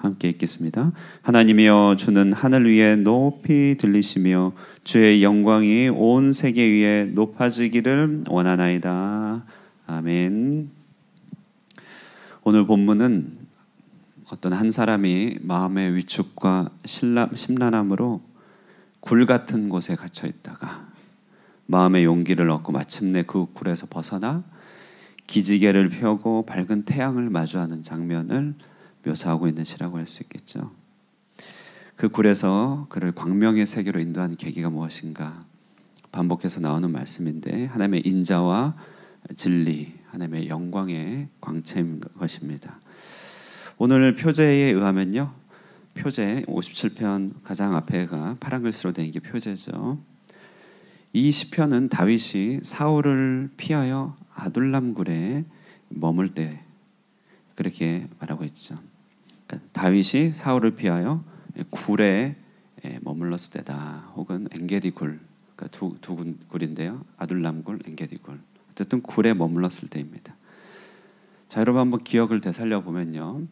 함께 읽겠습니다. 하나님이여, 주는 하늘 위에 높이 들리시며 주의 영광이 온 세계 위에 높아지기를 원하나이다. 아멘. 오늘 본문은 어떤 한 사람이 마음의 위축과 심란함으로 굴 같은 곳에 갇혀 있다가 마음의 용기를 얻고 마침내 그 굴에서 벗어나 기지개를 펴고 밝은 태양을 마주하는 장면을 묘사하고 있는 시라고 할 수 있겠죠. 그 굴에서 그를 광명의 세계로 인도한 계기가 무엇인가 반복해서 나오는 말씀인데, 하나님의 인자와 진리, 하나님의 영광의 광채인 것입니다. 오늘 표제에 의하면요, 표제 57편 가장 앞에가 파란 글씨로 된 게 표제죠. 이 시편은 다윗이 사울을 피하여 아둘람 굴에 머물 때 그렇게 말하고 있죠. 그러니까 다윗이 사울을 피하여 굴에 머물렀을 때다. 혹은 엔게디 굴, 그러니까 두 굴인데요. 아둘람 굴, 엔게디 굴. 어쨌든 굴에 머물렀을 때입니다. 자, 여러분 한번 기억을 되살려 보면요,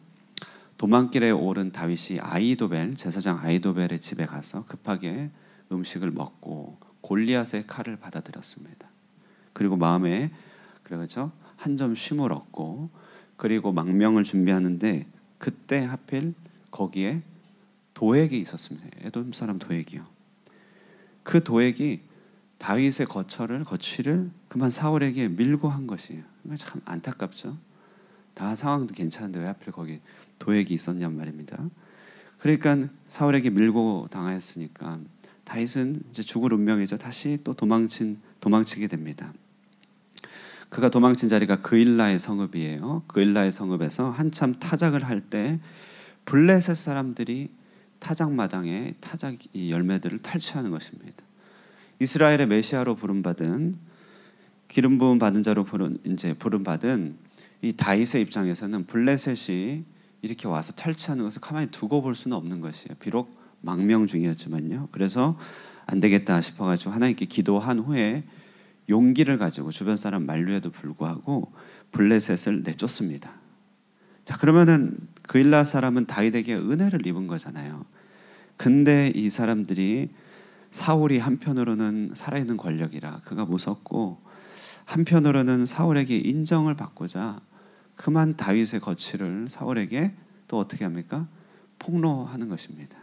도망길에 오른 다윗이 아히도벨, 제사장 아히도벨의 집에 가서 급하게 음식을 먹고 골리앗의 칼을 받아들였습니다. 그리고 마음에 그래서 한 점 쉼을 얻고 그리고 망명을 준비하는데 그때 하필 거기에 도액이 있었습니다. 에돔 사람 도액이요. 그 도액이 다윗의 거취를 그만 사울에게 밀고 한 것이에요. 참 안타깝죠. 다 상황도 괜찮은데 왜 하필 거기 도액이 있었냔 말입니다. 그러니까 사울에게 밀고 당하였으니까 다윗은 이제 죽을 운명이죠. 다시 또 도망치게 됩니다. 그가 도망친 자리가 그일라의 성읍이에요. 그일라의 성읍에서 한참 타작을 할 때 블레셋 사람들이 타작마당에 타작 열매들을 탈취하는 것입니다. 이스라엘의 메시아로 부름받은, 기름 부음 받은 자로 부름받은 이 다윗의 입장에서는 블레셋이 이렇게 와서 탈취하는 것을 가만히 두고 볼 수는 없는 것이에요. 비록 망명 중이었지만요. 그래서 안 되겠다 싶어가지고 하나님께 기도한 후에 용기를 가지고 주변 사람 만류에도 불구하고 블레셋을 내쫓습니다. 자, 그러면은 그일라 사람은 다윗에게 은혜를 입은 거잖아요. 근데 이 사람들이 사울이 한편으로는 살아있는 권력이라 그가 무섭고 한편으로는 사울에게 인정을 받고자 그만 다윗의 거취를 사울에게 또 어떻게 합니까? 폭로하는 것입니다.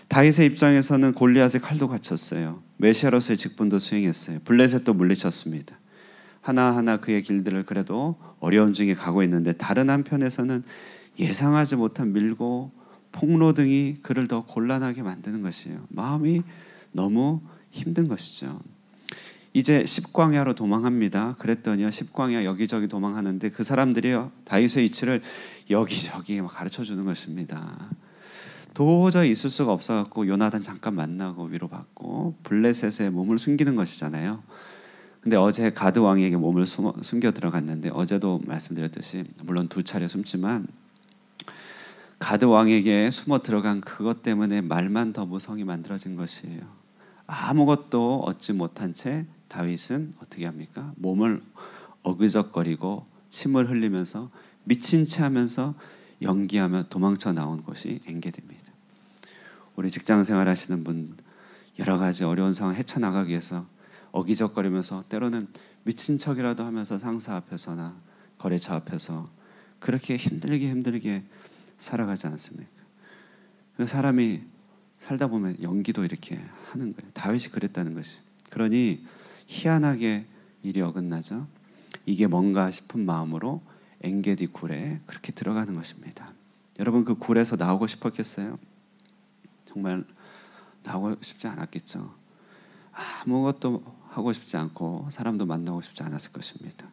다윗의 입장에서는 골리앗의 칼도 갇혔어요. 메시아로서의 직분도 수행했어요. 블레셋도 물리쳤습니다. 하나하나 그의 길들을 그래도 어려운 중에 가고 있는데, 다른 한편에서는 예상하지 못한 밀고 폭로 등이 그를 더 곤란하게 만드는 것이에요. 마음이 너무 힘든 것이죠. 이제 십광야로 도망합니다. 그랬더니요, 십광야 여기저기 도망하는데 그 사람들이요, 다윗의 위치를 여기저기 가르쳐 주는 것입니다. 도저히 있을 수가 없어갖고 요나단 잠깐 만나고 위로받고 블레셋에 몸을 숨기는 것이잖아요. 근데 어제 가드 왕에게 몸을 숨겨 들어갔는데, 어제도 말씀드렸듯이 물론 2차례 숨지만 가드 왕에게 숨어 들어간 그것 때문에 말만 더 무성히 만들어진 것이에요. 아무것도 얻지 못한 채 다윗은 어떻게 합니까? 몸을 어그적거리고 침을 흘리면서 미친 채 하면서 연기하며 도망쳐 나온 곳이 엔게디입니다. 우리 직장 생활하시는 분, 여러 가지 어려운 상황 헤쳐나가기 위해서 어기적거리면서 때로는 미친 척이라도 하면서 상사 앞에서나 거래처 앞에서 그렇게 힘들게 살아가지 않습니까? 그 사람이 살다 보면 연기도 이렇게 하는 거예요. 다윗이 그랬다는 것이. 그러니 희한하게 일이 어긋나죠. 이게 뭔가 싶은 마음으로 엔게디 굴에 그렇게 들어가는 것입니다. 여러분, 그 굴에서 나오고 싶었겠어요? 정말 나오고 싶지 않았겠죠. 아무것도 하고 싶지 않고 사람도 만나고 싶지 않았을 것입니다.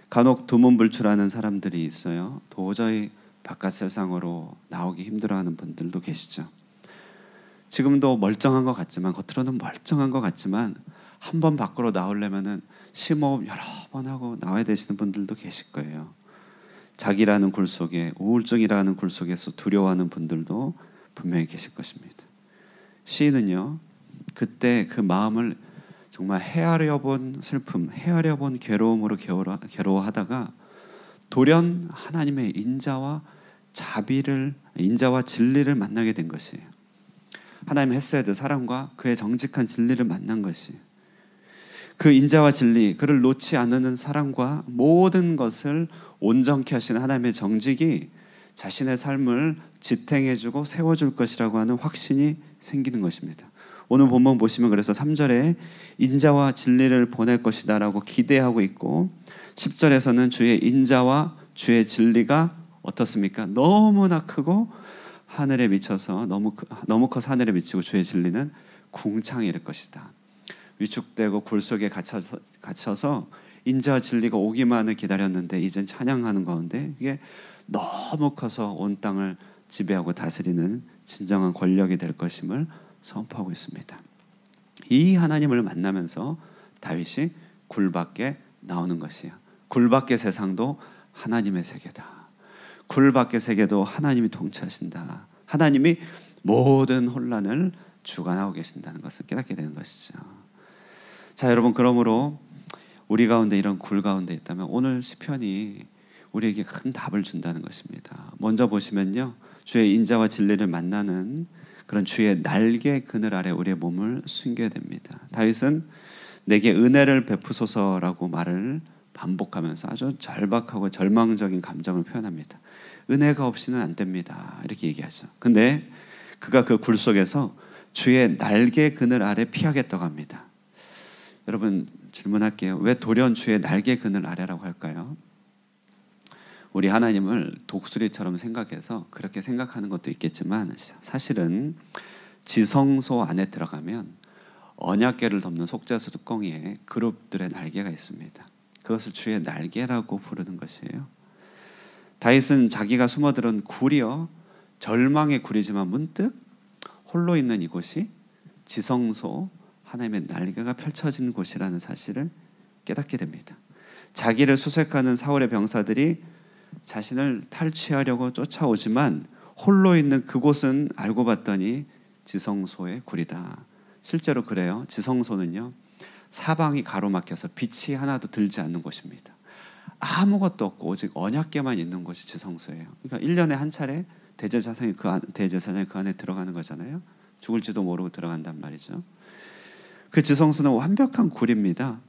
간혹 두문불출하는 사람들이 있어요. 도저히 바깥 세상으로 나오기 힘들어하는 분들도 계시죠. 지금도 멀쩡한 것 같지만, 겉으로는 멀쩡한 것 같지만 한 번 밖으로 나오려면은 심호흡 여러 번 하고 나와야 되시는 분들도 계실 거예요. 자기라는 굴 속에, 우울증이라는 굴 속에서 두려워하는 분들도 분명히 계실 것입니다. 시인은요, 그때 그 마음을 정말 헤아려 본 슬픔, 헤아려 본 괴로움으로 괴로워하다가 돌연 하나님의 인자와 자비를, 인자와 진리를 만나게 된 것이에요. 하나님의 헤세드, 사랑과 그의 정직한 진리를 만난 것이에요. 그 인자와 진리, 그를 놓지 않는 사랑과 모든 것을 온전케 하시는 하나님의 정직이 자신의 삶을 지탱해주고 세워줄 것이라고 하는 확신이 생기는 것입니다. 오늘 본문 보시면 그래서 3절에 인자와 진리를 보낼 것이다 라고 기대하고 있고, 10절에서는 주의 인자와 주의 진리가 어떻습니까? 너무나 크고 하늘에 미쳐서 너무 커서 하늘에 미치고 주의 진리는 궁창에 이를 것이다. 위축되고 굴 속에 갇혀서 인자와 진리가 오기만을 기다렸는데 이젠 찬양하는 가운데 이게 너무 커서 온 땅을 지배하고 다스리는 진정한 권력이 될 것임을 선포하고 있습니다. 이 하나님을 만나면서 다윗이 굴 밖에 나오는 것이에요. 굴 밖의 세상도 하나님의 세계다. 굴 밖의 세계도 하나님이 통치하신다. 하나님이 모든 혼란을 주관하고 계신다는 것을 깨닫게 되는 것이죠. 자, 여러분, 그러므로 우리 가운데 이런 굴 가운데 있다면 오늘 시편이 우리에게 큰 답을 준다는 것입니다. 먼저 보시면요, 주의 인자와 진리를 만나는 그런 주의 날개 그늘 아래 우리의 몸을 숨겨야 됩니다. 다윗은 내게 은혜를 베푸소서라고 말을 반복하면서 아주 절박하고 절망적인 감정을 표현합니다. 은혜가 없이는 안 됩니다, 이렇게 얘기하죠. 근데 그가 그 굴 속에서 주의 날개 그늘 아래 피하겠다고 합니다. 여러분, 질문할게요. 왜 돌연 주의 날개 그늘 아래라고 할까요? 우리 하나님을 독수리처럼 생각해서 그렇게 생각하는 것도 있겠지만, 사실은 지성소 안에 들어가면 언약궤를 덮는 속죄소 뚜껑이에 그룹들의 날개가 있습니다. 그것을 주의 날개라고 부르는 것이에요. 다윗은 자기가 숨어들은 굴이요, 절망의 굴이지만 문득 홀로 있는 이곳이 지성소, 하나님의 날개가 펼쳐진 곳이라는 사실을 깨닫게 됩니다. 자기를 수색하는 사울의 병사들이 자신을 탈취하려고 쫓아오지만 홀로 있는 그곳은 알고 봤더니 지성소의 굴이다. 실제로 그래요. 지성소는요, 사방이 가로막혀서 빛이 하나도 들지 않는 곳입니다. 아무것도 없고 오직 언약궤만 있는 곳이 지성소예요. 그러니까 1년에 한 차례 대제사장이 그 안에 들어가는 거잖아요. 죽을지도 모르고 들어간단 말이죠. 그 지성소는 완벽한 굴입니다.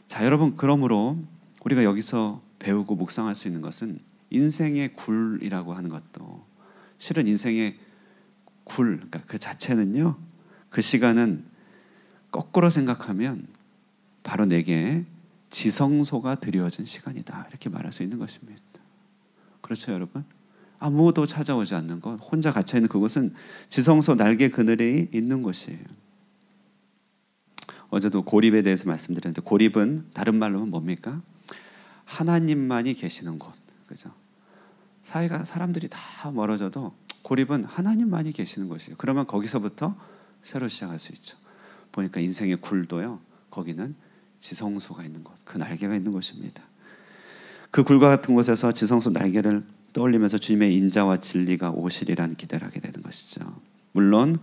자, 여러분, 그러므로 우리가 여기서 배우고 묵상할 수 있는 것은 인생의 굴이라고 하는 것도, 실은 인생의 굴, 그러니까 그 자체는요, 그 시간은 거꾸로 생각하면 바로 내게 지성소가 드리워진 시간이다, 이렇게 말할 수 있는 것입니다. 그렇죠, 여러분? 아무도 찾아오지 않는 것, 혼자 갇혀있는 그곳은 지성소 날개 그늘이 있는 곳이에요. 어제도 고립에 대해서 말씀드렸는데, 고립은 다른 말로는 뭡니까? 하나님만이 계시는 곳, 그죠? 사람들이 다 멀어져도 고립은 하나님만이 계시는 곳이에요. 그러면 거기서부터 새로 시작할 수 있죠. 보니까 인생의 굴도요, 거기는 지성소가 있는 곳, 그 날개가 있는 곳입니다. 그 굴과 같은 곳에서 지성소 날개를 떠올리면서 주님의 인자와 진리가 오시리라는 기대를 하게 되는 것이죠. 물론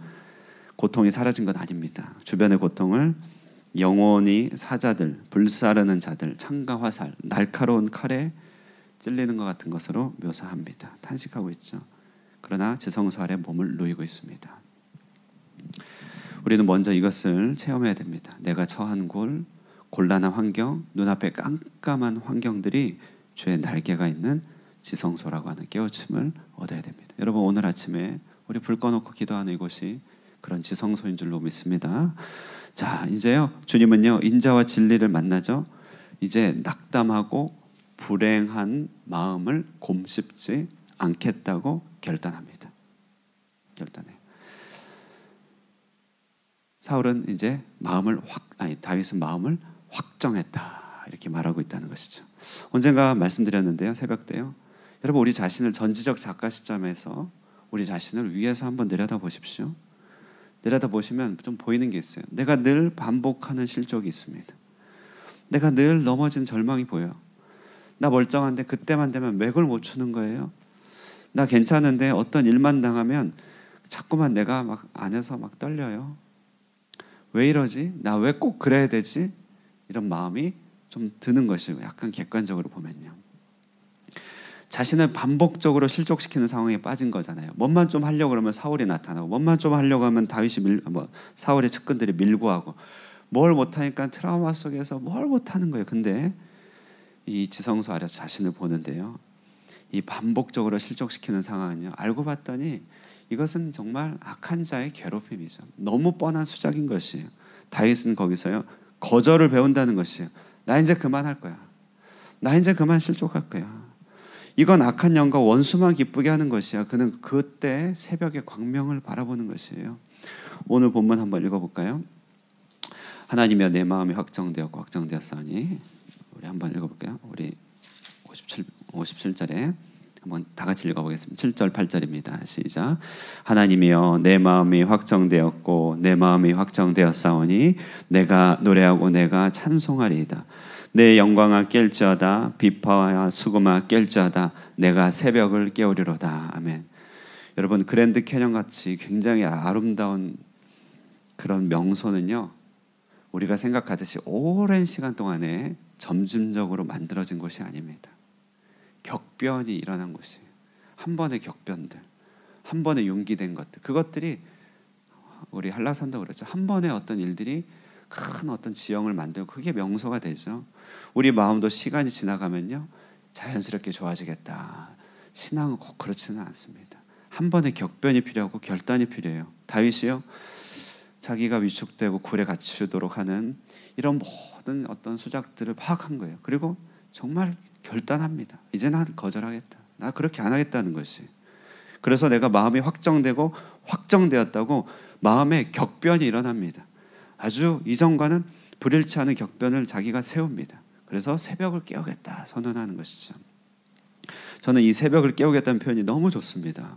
고통이 사라진 건 아닙니다. 주변의 고통을 영원히 사자들, 불사르는 자들, 창과 화살, 날카로운 칼에 찔리는 것 같은 것으로 묘사합니다. 탄식하고 있죠. 그러나 지성소 아래 몸을 누이고 있습니다. 우리는 먼저 이것을 체험해야 됩니다. 내가 처한 굴, 곤란한 환경, 눈앞에 깜깜한 환경들이 주의 날개가 있는 지성소라고 하는 깨우침을 얻어야 됩니다. 여러분, 오늘 아침에 우리 불 꺼놓고 기도하는 이곳이 그런 지성소인 줄로 믿습니다. 자, 이제요, 주님은요, 인자와 진리를 만나죠. 이제 낙담하고 불행한 마음을 곰씹지 않겠다고 결단합니다. 결단해요. 사울은 이제 다윗은 마음을 확정했다, 이렇게 말하고 있다는 것이죠. 언젠가 말씀드렸는데요, 새벽 때요, 여러분, 우리 자신을 전지적 작가 시점에서 우리 자신을 위에서 한번 내려다 보십시오. 내려다 보시면 좀 보이는 게 있어요. 내가 늘 반복하는 실족이 있습니다. 내가 늘 넘어진 절망이 보여요. 나 멀쩡한데 그때만 되면 맥을 못 추는 거예요. 나 괜찮은데 어떤 일만 당하면 자꾸만 내가 막 안에서 막 떨려요. 왜 이러지? 나 왜 꼭 그래야 되지? 이런 마음이 좀 드는 것이고, 약간 객관적으로 보면요. 자신을 반복적으로 실족시키는 상황에 빠진 거잖아요. 뭔만 좀 하려고 그러면 사울이 나타나고, 뭔만 좀 하려고 하면 사울의 측근들이 밀고 하고, 뭘 못하니까 트라우마 속에서 뭘 못하는 거예요. 근데 이 지성소 아래서 자신을 보는데요, 이 반복적으로 실족시키는 상황은요, 알고 봤더니 이것은 정말 악한 자의 괴롭힘이죠. 너무 뻔한 수작인 것이에요. 다윗은 거기서요, 거절을 배운다는 것이에요. 나 이제 그만할 거야. 나 이제 그만 실족할 거야. 이건 악한 영과 원수만 기쁘게 하는 것이야. 그는 그때 새벽의 광명을 바라보는 것이에요. 오늘 본문 한번 읽어볼까요? 하나님이여 내 마음이 확정되었고 확정되었사오니. 우리 한번 읽어볼까요? 우리 57절에 한번 다 같이 읽어보겠습니다. 7절 8절입니다. 시작. 하나님이여 내 마음이 확정되었고 내 마음이 확정되었사오니 내가 노래하고 내가 찬송하리이다. 내 영광아 깰지어다 비파와 수금아 깰지어다 내가 새벽을 깨우리로다. 아멘. 여러분, 그랜드 캐년 같이 굉장히 아름다운 그런 명소는요, 우리가 생각하듯이 오랜 시간 동안에 점진적으로 만들어진 것이 아닙니다. 격변이 일어난 것이에요. 한 번의 격변들, 한 번에 융기된 것들, 그것들이 우리 한라산도 그렇죠. 한 번의 어떤 일들이 큰 어떤 지형을 만들고 그게 명소가 되죠. 우리 마음도 시간이 지나가면요, 자연스럽게 좋아지겠다. 신앙은 꼭 그렇지는 않습니다. 한 번의 격변이 필요하고 결단이 필요해요. 다윗이요, 자기가 위축되고 굴에 갇히도록 하는 이런 모든 어떤 수작들을 파악한 거예요. 그리고 정말 결단합니다. 이제 난 거절하겠다. 나 그렇게 안 하겠다는 것이. 그래서 내가 마음이 확정되고 확정되었다고 마음의 격변이 일어납니다. 아주 이전과는 불일치 않은 격변을 자기가 세웁니다. 그래서 새벽을 깨우겠다 선언하는 것이죠. 저는 이 새벽을 깨우겠다는 표현이 너무 좋습니다.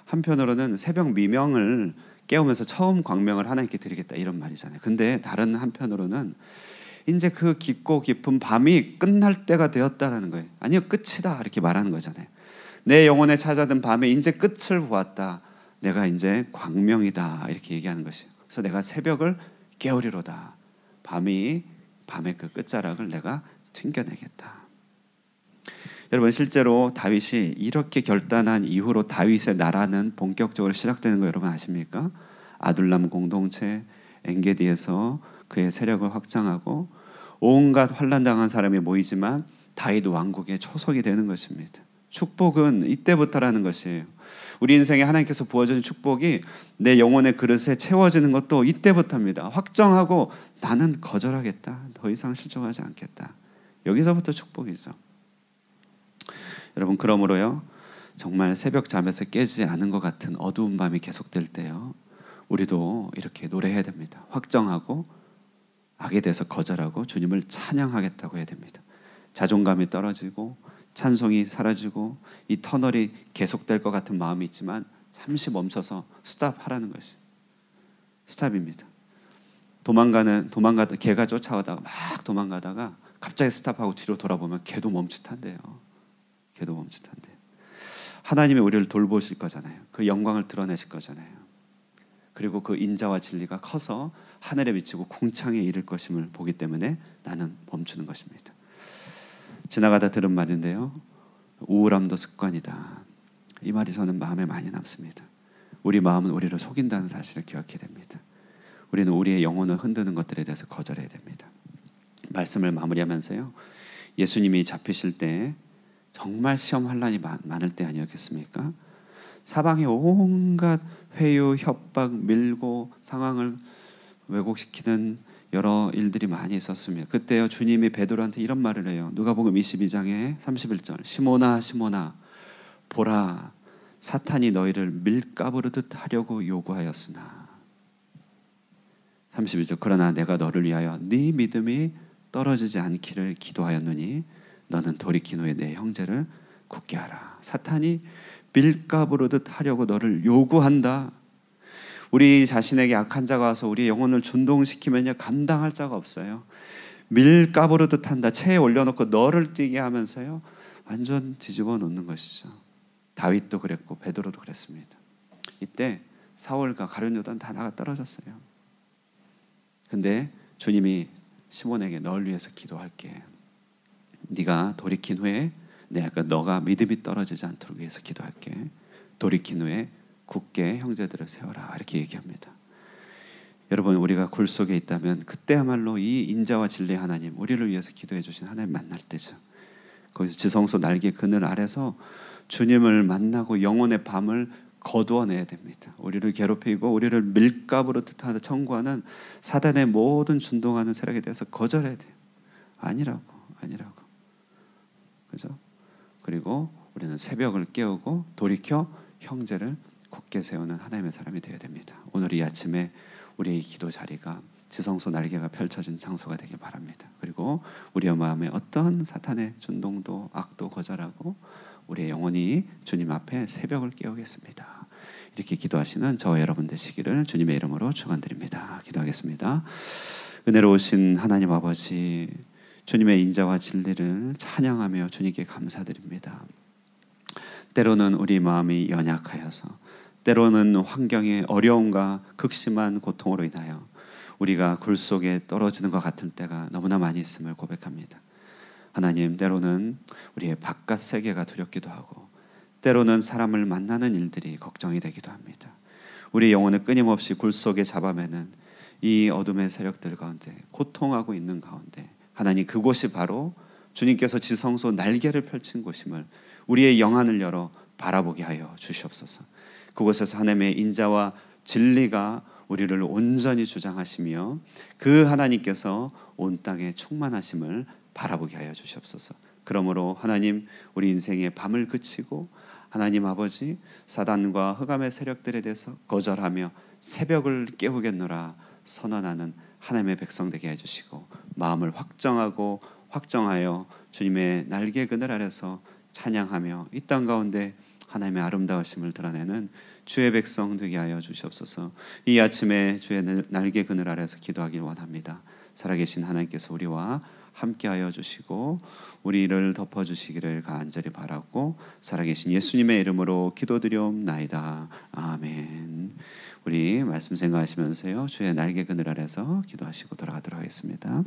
한편으로는 새벽 미명을 깨우면서 처음 광명을 하나님께 드리겠다 이런 말이잖아요. 근데 다른 한편으로는 이제 그 깊고 깊은 밤이 끝날 때가 되었다라는 거예요. 아니요, 끝이다 이렇게 말하는 거잖아요. 내 영혼에 찾아든 밤에 이제 끝을 보았다. 내가 이제 광명이다 이렇게 얘기하는 것이에요. 그래서 내가 새벽을 깨우리로다. 밤의 그 끝자락을 내가 튕겨내겠다. 여러분, 실제로 다윗이 이렇게 결단한 이후로 다윗의 나라는 본격적으로 시작되는 거 여러분 아십니까? 아둘람 공동체 엔게디에서 그의 세력을 확장하고 온갖 환난당한 사람이 모이지만 다윗 왕국의 초석이 되는 것입니다. 축복은 이때부터라는 것이에요. 우리 인생에 하나님께서 부어주신 축복이 내 영혼의 그릇에 채워지는 것도 이때부터입니다. 확정하고 나는 거절하겠다. 더 이상 실족하지 않겠다. 여기서부터 축복이죠. 여러분, 그러므로요, 정말 새벽 잠에서 깨지 않은 것 같은 어두운 밤이 계속될 때요, 우리도 이렇게 노래해야 됩니다. 확정하고 악에 대해서 거절하고 주님을 찬양하겠다고 해야 됩니다. 자존감이 떨어지고 찬송이 사라지고 이 터널이 계속될 것 같은 마음이 있지만 잠시 멈춰서 스탑하라는 것이 스탑입니다. 도망가다 개가 쫓아오다가 막 도망가다가 갑자기 스탑하고 뒤로 돌아보면 개도 멈칫한대요. 개도 멈칫한대요. 하나님이 우리를 돌보실 거잖아요. 그 영광을 드러내실 거잖아요. 그리고 그 인자와 진리가 커서 하늘에 미치고 공창에 이를 것임을 보기 때문에 나는 멈추는 것입니다. 지나가다 들은 말인데요, 우울함도 습관이다. 이 말이 저는 마음에 많이 남습니다. 우리 마음은 우리를 속인다는 사실을 기억해야 됩니다. 우리는 우리의 영혼을 흔드는 것들에 대해서 거절해야 됩니다. 말씀을 마무리하면서요, 예수님이 잡히실 때 정말 시험 환난이 많을 때 아니었겠습니까? 사방에 온갖 회유, 협박, 밀고 상황을 왜곡시키는 여러 일들이 많이 있었습니다. 그때요, 주님이 베드로한테 이런 말을 해요. 누가복음 22장에 31절. 시몬아 시몬아 보라, 사탄이 너희를 밀가부르듯 하려고 요구하였으나. 32절. 그러나 내가 너를 위하여 네 믿음이 떨어지지 않기를 기도하였노니 너는 돌이킨 후에 내 형제를 굳게 하라. 사탄이 밀가부르듯 하려고 너를 요구한다. 우리 자신에게 악한 자가 와서 우리의 영혼을 준동시키면요, 감당할 자가 없어요. 밀가부르듯 한다. 체에 올려놓고 너를 뛰게 하면서요, 완전 뒤집어 놓는 것이죠. 다윗도 그랬고 베드로도 그랬습니다. 이때 사울과 가룟 요단 다 나가 떨어졌어요. 근데 주님이 시몬에게 널 위해서 기도할게. 네가 돌이킨 후에 내가 너가 믿음이 떨어지지 않도록 위해서 기도할게. 돌이킨 후에 굳게 형제들을 세워라. 이렇게 얘기합니다. 여러분, 우리가 굴 속에 있다면 그때야말로 이 인자와 진리의 하나님, 우리를 위해서 기도해 주신 하나님 만날 때죠. 거기서 지성소 날개 그늘 아래서 주님을 만나고 영혼의 밤을 거두어내야 됩니다. 우리를 괴롭히고 우리를 밀가부로 뜻하는 청구하는 사단의 모든 준동하는 세력에 대해서 거절해야 돼요. 아니라고. 그죠? 그리고 우리는 새벽을 깨우고 돌이켜 형제를 굳게 세우는 하나님의 사람이 되어야 됩니다. 오늘 이 아침에 우리의 기도 자리가 지성소 날개가 펼쳐진 장소가 되길 바랍니다. 그리고 우리의 마음에 어떤 사탄의 준동도 악도 거절하고 우리의 영혼이 주님 앞에 새벽을 깨우겠습니다. 이렇게 기도하시는 저와 여러분 되시기를 주님의 이름으로 축원드립니다. 기도하겠습니다. 은혜로우신 하나님 아버지, 주님의 인자와 진리를 찬양하며 주님께 감사드립니다. 때로는 우리 마음이 연약하여서, 때로는 환경의 어려움과 극심한 고통으로 인하여 우리가 굴 속에 떨어지는 것 같은 때가 너무나 많이 있음을 고백합니다. 하나님, 때로는 우리의 바깥 세계가 두렵기도 하고 때로는 사람을 만나는 일들이 걱정이 되기도 합니다. 우리 영혼을 끊임없이 굴 속에 잡아매는 이 어둠의 세력들 가운데 고통하고 있는 가운데 하나님, 그곳이 바로 주님께서 지성소 날개를 펼친 곳임을 우리의 영안을 열어 바라보게 하여 주시옵소서. 그곳에서 하나님의 인자와 진리가 우리를 온전히 주장하시며 그 하나님께서 온 땅에 충만하심을 바라보게 하여 주시옵소서. 그러므로 하나님, 우리 인생의 밤을 그치고 하나님 아버지, 사단과 흑암의 세력들에 대해서 거절하며 새벽을 깨우겠노라 선언하는 하나님의 백성 되게 해주시고 마음을 확정하여 주님의 날개 그늘 아래서 찬양하며 이 땅 가운데 하나님의 아름다우심을 드러내는 주의 백성 되게 하여 주시옵소서. 이 아침에 주의 날개 그늘 아래서 기도하길 원합니다. 살아계신 하나님께서 우리와 함께하여 주시고 우리를 덮어주시기를 간절히 바라고 살아계신 예수님의 이름으로 기도드리옵나이다. 아멘. 우리 말씀 생각하시면서요, 주의 날개 그늘 아래서 기도하시고 돌아가도록 하겠습니다.